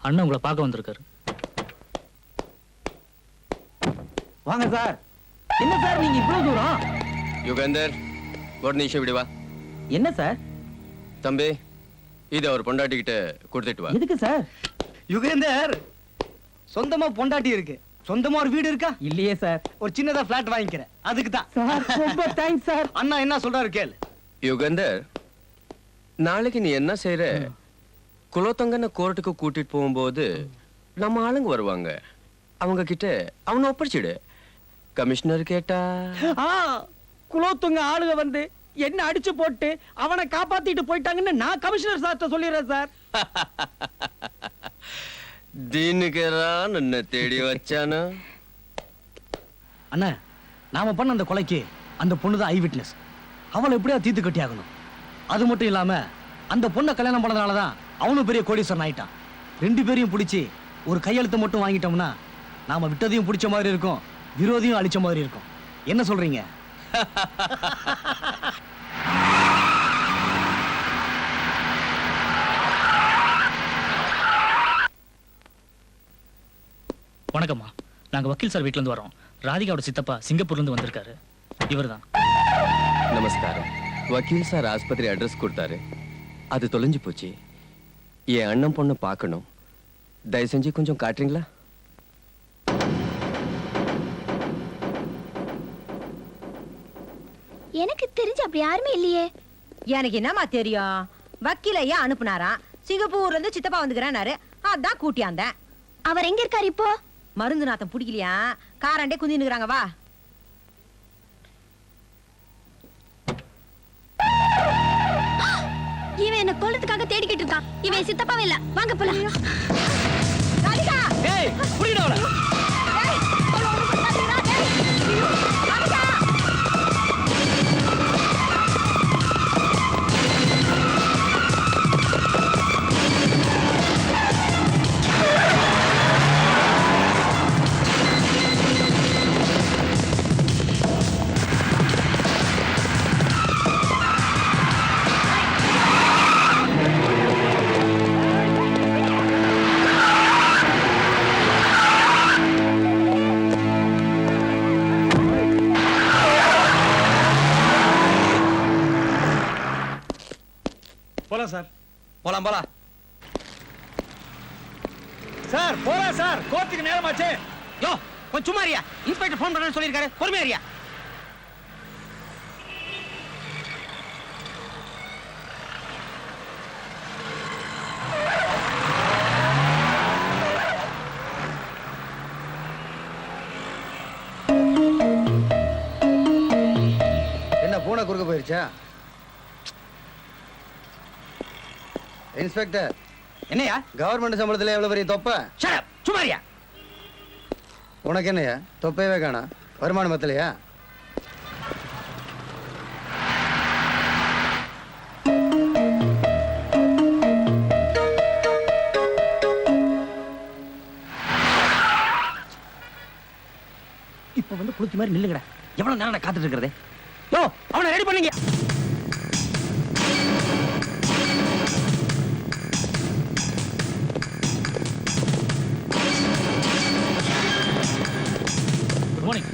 அண்ணன் உங்களை பார்க்க வந்திருக்காரு. வாங்க சார். என்ன சார் நீங்க இவ்வளவு தூரம்? யுகந்தர், ஒரு நிமிஷம் விடுவா. என்ன சார்? தம்பி, இதை அவர் பொண்டாட்டிக்கிட்ட கொடுத்துட்டு வா. எதுக்கு சார்? யுகேந்தர், சொந்தமா பொண்டாட்டி இருக்கு, சொந்தமா ஒரு வீடு இருக்கா? இல்லையே சார். ஒரு சின்னதா பிளாட் வாங்கிக்கிறேன், அதுக்கு தான். சார் ரொம்ப தேங்க்ஸ் சார். அண்ணா என்ன சொல்றாரு கேளு. யுகந்தர், நாளைக்கு நீ என்ன செய்யற? குலோத்தங்கன கோர்ட்டுக்கு கூட்டிட்டு போகும்போது நம்ம ஆளுங்க வருவாங்க. அவங்க கிட்ட அவனை ஒப்படைச்சிடு. கமிஷனர் கேட்டா குலோத்துங்க ஆளுங்க வந்து என்ன அடிச்சு போட்டு அவனை காப்பாத்திட்டு போயிட்டாங்கன்னு நான் கமிஷனர் சார்ட்ட சொல்லிடுறேன் சார். தீனுக்கரான் என்ன தேடி வச்சானா? அண்ணா, நாம பண்ண அந்த கொலைக்கு அந்த பொண்ணு தான் ஐ விட்னஸ். அவளை எப்படியா தீர்த்து கட்டி ஆகணும். அது மட்டும் இல்லாம அந்த பொண்ணை கல்யாணம் பண்ணதுனாலதான் அவனும் பெரிய கோடீஸ்வரன் ஆயிட்டான். ரெண்டு பேரையும் பிடிச்சி ஒரு கையெழுத்து மட்டும் வாங்கிட்டோம்னா நாம விட்டதையும் பிடிச்ச மாதிரி இருக்கும், விரோதியும் அழிச்ச மாதிரி இருக்கும். என்ன சொல்றீங்க? வணக்கம்மா, நாங்க வக்கீல் சார் வீட்டுல இருந்து வரோம். ராதிகாவோட சித்தப்பா சிங்கப்பூர்ல இருந்து வந்திருக்காரு. இவர்தான். நமஸ்காரம். வக்கீல் சார் ஆஸ்பத்திரி அட்ரஸ் கொடுத்தாரு, அது தொலைஞ்சு போச்சு. என் அண்ணன் பொண்ணு பார்க்கணும், தயவு செஞ்சு கொஞ்சம் காட்டுறீங்களா? எனக்கு தெரிஞ்ச அப்படி யாருமே இல்லையே. எனக்கு என்னமா தெரியும்? வக்கீலையா அனுப்புனாரா, சிங்கப்பூர்ல இருந்து சித்தப்பா வந்துக்கிறாரு, அதான் கூட்டியாந்த. அவர் எங்க இருக்காரு இப்போ? மருந்து நாத்தம் பிடிக்கலையா, காராண்டே குந்தி நிக்கிறாங்க. வா. இவன் என்ன கொல்றதுக்காக தேடிக்கிட்டு இருக்கான். இவன் சித்தப்பாவே இல்ல. வாங்க போலாம். ராதிகா, ஏய் புடிடா அவளை. ஏய் அவளை ஒண்ணு பண்ணாதீங்கடா. ஏய் ராதிகா, போலாம் சார். போலாம் போலாம். சார் போலாம் சார், கோர்ட்டுக்கு நேரமாச்சே. யோ கொஞ்சம் சும்மா இருயா. இன்ஸ்பெக்டர் ஃபோன் பண்ணணும்னு சொல்லியிருக்காரு, பொறுமையா இருயா. என்ன பூனை குறுக்க போயிருச்சா? இன்ஸ்பெக்டர், என்னையா? கவர்மெண்ட் சம்பளத்துல எவ்வளவு பெரிய தொப்பை? ஷட் அப், சும்மா இருயா. உனக்கு என்னையா தொப்பையவே காணா? வருமானம் பத்தலையா? இப்ப வந்து குளிச்ச மாதிரி நில்லுங்கடா. எவ்வளவு நேரம் காத்துட்டு இருக்கிறதே? யோ அவனை ரெடி பண்ணீங்க. Good morning.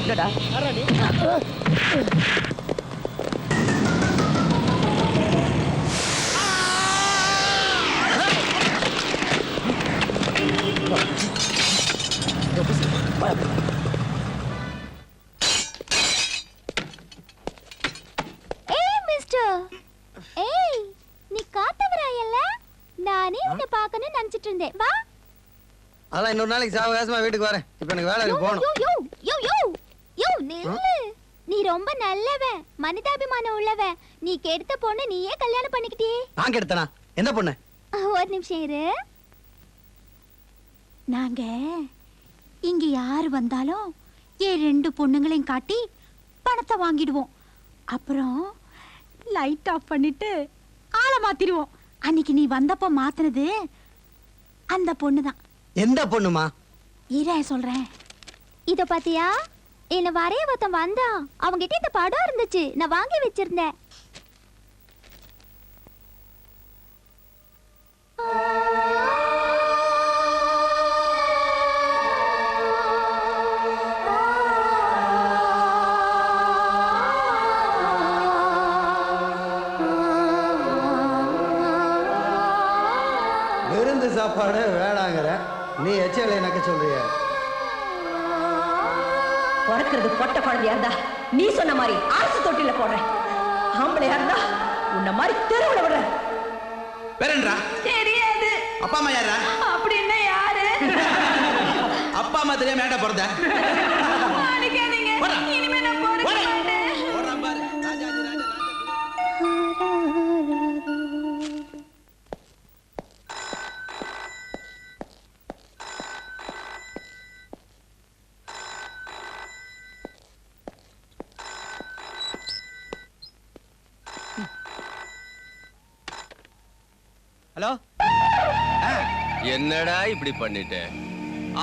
இல்லடா. ஏய் மிஸ்டர், ஏய் நீ காத்தவராயல்ல? நானே உன்னை பார்க்கணும்னு நினைச்சிட்டு இருந்தேன். வா. அதெல்லாம் இன்னொரு நாளைக்கு சாவகாசமா வீட்டுக்கு வரேன். இப்ப எனக்கு வேலை இருக்கு, போகணும். யோ யோ யோ யோ யோ நில்லு. நீ ரொம்ப நல்லவன், மனிதாபிமானம் உள்ளவன். நீ கெடுத்த பொண்ணு நீயே கல்யாணம் பண்ணிக்கிட்டியே. நான் கெடுத்தனா? என்ன பொண்ணு? ஒரு நிமிஷம் இரு. நாங்க இங்க யாரு வந்தாலும் ஏன் 2 பொண்ணுங்களையும் காட்டி பணத்தை வாங்கிடுவோம். அப்புறம் லைட் ஆஃப் பண்ணிட்டு ஆளை மாத்திடுவோம். அன்னைக்கு நீ வந்தப்ப மாத்துனது அந்த பொண்ணுதான். எந்த பொண்ணுமா? இரு சொல்றேன். இத பாத்தியா? என்ன வரைய ஒருத்தன் வந்தான். அவங்கிட்ட இந்த படம் இருந்துச்சு, நான் வாங்கி வச்சிருந்தேன். விருந்து சாப்பாடு வேணாங்கிற நீ எச்சலை நக்க சொல்றிய? பிறக்கிறது பொட்ட குழந்தையா இருந்தா நீ சொன்ன மாதிரி அரசு தொட்டில போடுறேன். ஆம்பளையா இருந்தா உன்ன மாதிரி தெருவுல விடுறேன். வேறன்றா? தெரியாது. அப்பா அம்மா யாரா? அப்படின்னா யாரு? அப்பா அம்மா தெரியாம ஏன்டா பிறந்த? அடிக்காதீங்க. இனிமே நான் போறேன். ஓடுறான் பாரு. ராஜாஜி ராஜா ஹலோ. என்னடா இப்படி பண்ணிட்ட?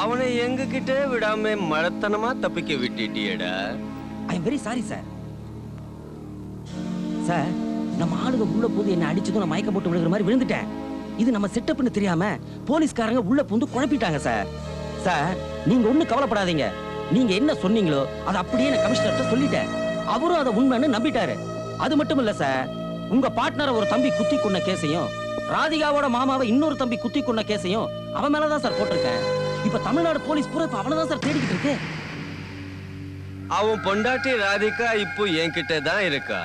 அவனை எங்க கிட்ட விடாம மழத்தனமா தப்பிக்க விட்டுட்டியேடா. I am very sorry sir. Sir, நம்ம ஆளுங்க உள்ள போது என்ன அடிச்சதும் நான் மயக்கம் போட்டு விழுகிற மாதிரி விழுந்துட்டேன். இது நம்ம செட்டப்னு தெரியாம போலீஸ்காரங்க உள்ள புந்து குழப்பிட்டாங்க சார். சார், நீங்க ஒண்ணும் கவலைப்படாதீங்க. நீங்க என்ன சொன்னீங்களோ அதை அப்படியே நான் கமிஷனர்கிட்ட சொல்லிட்டேன். அவரும் அதை உண்மைன்னு நம்பிட்டாரு. அது மட்டும் இல்ல சார், உங்க பார்ட்னரை ஒரு தம்பி குத்தி கொன்ன கேஸையும் ராதிகாவோட மாமாவை இன்னொரு தம்பி குத்தி கொன்ன கேஸையும் அவன் மேலதான் சார் போட்டிருக்கேன். இப்ப தமிழ்நாடு போலீஸ் பூரா இப்ப அவனதான் சார் தேடிக்கிட்டு இருக்கு. அவன் பொண்டாட்டி ராதிகா இப்போ என்கிட்ட தான் இருக்கா.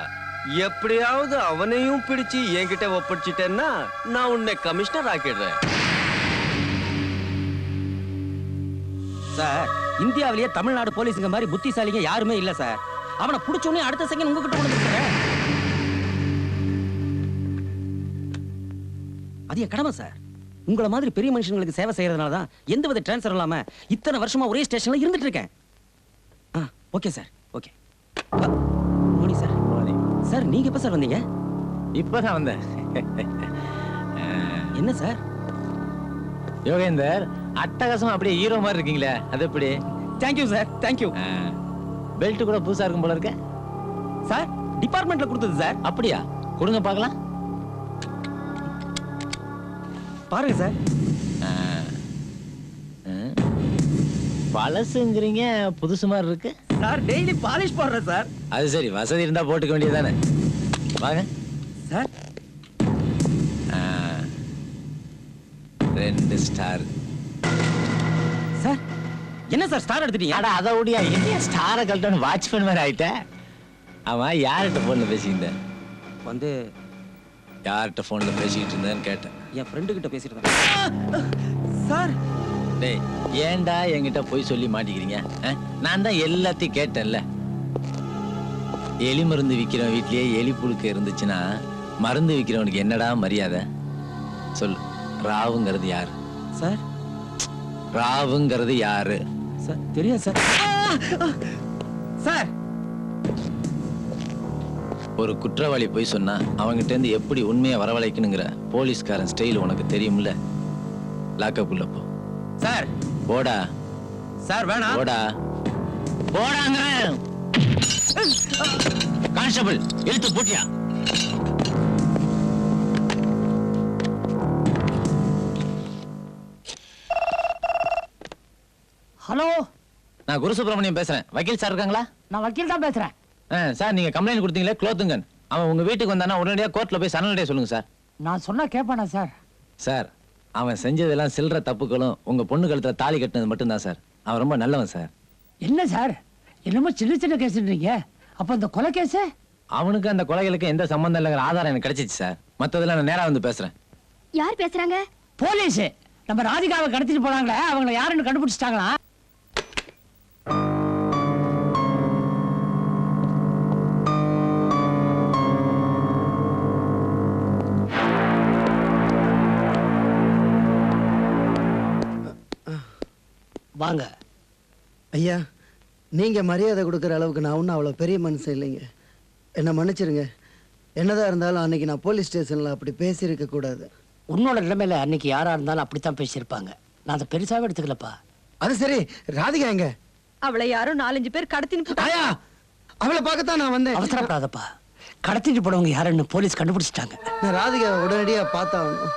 எப்படியாவது அவனையும் பிடிச்சு என்கிட்ட ஒப்படைச்சிட்டேன்னா நான் உன்னை கமிஷனர் ஆக்கிடுறேன். சார், இந்தியாவிலேயே தமிழ்நாடு போலீஸுங்க மாதிரி புத்திசாலிங்க யாருமே இல்ல சார். அவனை பிடிச்சோடனே அடுத்த செகண்ட் உங்ககிட்ட கொண்டு வந்துருக்கேன். அது என் கடமை சார். உங்கள மாதிரி பெரிய மனுஷங்களுக்கு சேவை செய்யறதுனால தான் எந்தவித டிரான்ஸ்ஃபர் இல்லாம இத்தனை வருஷமா ஒரே ஸ்டேஷன்ல இருந்துட்டு இருக்கேன். Okay sir, okay. மோனி சார். சார், நீங்க எப்ப சார் வந்தீங்க? இப்பதான் வந்தேன். என்ன சார்? யோகேந்தர், அட்டகாசமா அப்படியே ஹீரோ மாதிரி இருக்கீங்களே, அது எப்படி? Thank you sir, thank you. பெல்ட் கூட புதுசா இருக்கும் போல இருக்க. சார், டிபார்ட்மெண்ட்ல கொடுத்தது சார். அப்படியா? கொடுங்க பார்க்கலாம். பாருங்க சார். பழசுங்கிறீங்க, புதுசு மாதிரி இருக்கு. சார், டெய்லி பாலிஷ் போடுறேன் சார். அது சரி, வசதி இருந்தா போட்டுக்க வேண்டியதானே. வாங்க சார். 2 ஸ்டார். சார், என்ன சார் ஸ்டார் எடுத்துட்டீங்க? அட அதை ஓடியா, என்ன ஸ்டாரை கழட்டணும் வாட்ச்மேன் மாதிரி ஆயிட்ட. ஆமா, யார்கிட்ட போன்ல பேசிக்கிட்ட? வந்து யார்கிட்ட போன்ல பேசிக்கிட்டு இருந்தேன்னு கேட்டேன். என் ஃப்ரெண்டு கிட்ட பேசிட்டு இருந்தேன் சார். டேய், ஏன்டா என்கிட்ட போய் சொல்லி மாட்டிக்கிறீங்க? நான் தான் எல்லாத்தையும் கேட்டேன்ல. எலி மருந்து விற்கிறவன் வீட்லயே எலி புழுக்க இருந்துச்சுன்னா மருந்து விற்கிறவனுக்கு என்னடா மரியாதை? சொல்லு, ராவுங்கிறது யாரு? சார், ராவுங்கிறது யாரு? சார், தெரியாது சார். சார், ஒரு குற்றவாளி போய் சொன்னா அவங்கிட்ட இருந்து எப்படி உண்மையை வரவழைக்கணுங்கிற போலீஸ்காரன் ஸ்டைல் உனக்கு தெரியும்ல. லாக்கப் உள்ள போ. சார், போடா. சார் வேணாம். போடா, போடாங்க. கான்ஸ்டபிள், இழுத்து போட்டியா? ஹலோ, நான் குரு சுப்பிரமணியம் பேசுறேன். வக்கீல் சார் இருக்காங்களா? நான் வக்கீல் தான் பேசுறேன். சார் நீங்க கம்ப்ளைண்ட் கொடுத்தீங்களே குலோத்துங்கன், அவன் உங்க வீட்டுக்கு வந்தானா உடனடியா கோர்ட்ல போய் சரணடைய சொல்லுங்க சார். நான் சொன்னா கேட்பானா சார்? சார் அவன் செஞ்சதெல்லாம் சில்லற தப்புகளும் உங்க பொண்ணு கழுத்துல தாலி கட்டினது மட்டும்தான் சார். அவன் ரொம்ப நல்லவன் சார். என்ன சார் என்னமோ சின்ன சின்ன கேஸ்ன்றீங்க, அப்ப இந்த கொலை கேஸ்? அவனுக்கு அந்த கொலைகளுக்கு எந்த சம்பந்தம் இல்லைங்கிற ஆதாரம் எனக்கு கிடைச்சிச்சு சார். மத்ததெல்லாம் நான் நேரா வந்து பேசுறேன். யார் பேசுறாங்க? போலீஸ். நம்ம ராதிகாவை கடத்திட்டு போனாங்களே, அவங்கள யாருன்னு கண்டுபிடிச்சிட்டாங்களா? வாங்க ஐயா, நீங்க மரியாதை கொடுக்குற அளவுக்கு நான் ஒன்றும் அவ்வளோ பெரிய மனுஷன் இல்லைங்க. என்னை மன்னிச்சிருங்க. என்னதான் இருந்தாலும் அன்னைக்கு நான் போலீஸ் ஸ்டேஷன்ல அப்படி பேசியிருக்க கூடாது. உன்னோட நிலைமையில அன்னைக்கு யாரா இருந்தாலும் அப்படித்தான் பேசியிருப்பாங்க. நான் அதை பெருசாவே எடுத்துக்கலப்பா. அது சரி, ராதிகா எங்க? அவளை யாரும் 4-5 பேர் கடத்தின்னு ஆயா, அவளை பார்க்கத்தான் நான் வந்தேன். அவசரப்படாதப்பா. கடத்திட்டு போனவங்க யாருன்னு போலீஸ் கண்டுபிடிச்சிட்டாங்க. நான் ராதிகாவை உடனடியா பார்த்தாகணும்.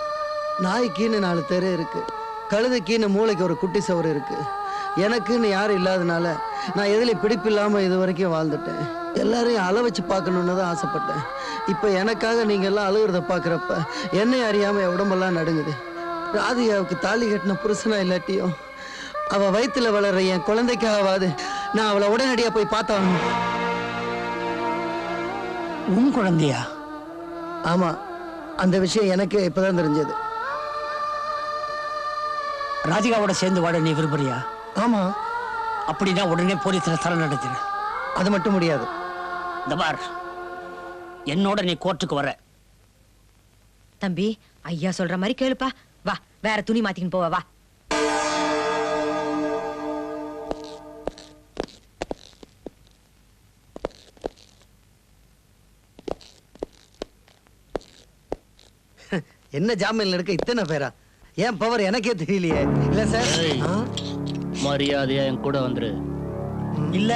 நாய்க்குன்னு 4 தெரு இருக்கு, கழுதைக்குன்னு மூளைக்கு ஒரு குட்டி சவறு இருக்கு. எனக்குன்னு யாரும் இல்லாதனால நான் எதுலையும் பிடிப்பில்லாம இது வரைக்கும் வாழ்ந்துட்டேன். எல்லாரையும் அள வச்சு பார்க்கணுன்னு தான் ஆசைப்பட்டேன். இப்போ எனக்காக நீங்க எல்லாம் அழுகிறத பார்க்குறப்ப என்னை அறியாம என் உடம்பெல்லாம் நடுங்குது. ராதிகாவுக்கு தாலி கட்டின புருஷனா இல்லாட்டியும் அவ வயித்துல வளர்ற என் குழந்தைக்காகவாது நான் அவளை உடனடியா போய் பார்த்தாகணும். உன் குழந்தையா? ஆமா, அந்த விஷயம் எனக்கு இப்பதான் தெரிஞ்சது. ராதிகாவோட சேர்ந்து வாட நீ விரும்புறியா? ஆமா. அப்படின்னா உடனே போலீஸ்ல சரணடைஞ்சிரு. அது மட்டும் முடியாது. இந்த பார், என்னோட நீ கோர்ட்டுக்கு வர. தம்பி, ஐயா சொல்ற மாதிரி கேளுப்பா. வா, வேற துணி மாத்திக்கின்னு போவா. வா. என்ன ஜாமீன்ல இருக்க இத்தனை பேரா? ஏன் பவர் எனக்கே தெரியலையே. இல்ல சார், மரியாதையா என் கூட வந்துரு. இல்ல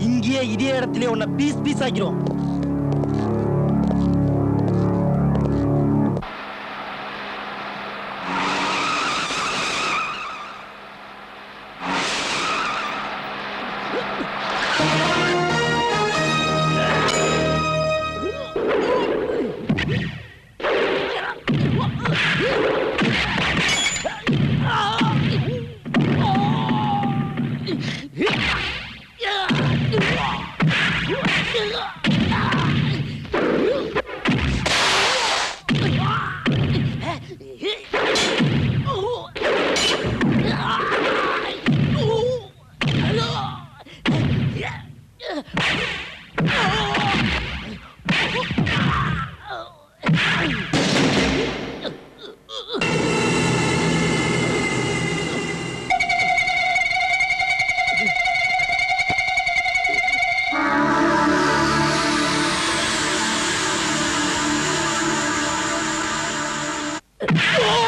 இங்கேயே இதே இடத்துல உன்னை பீஸ் பீஸ் ஆக்கிரும். Oh!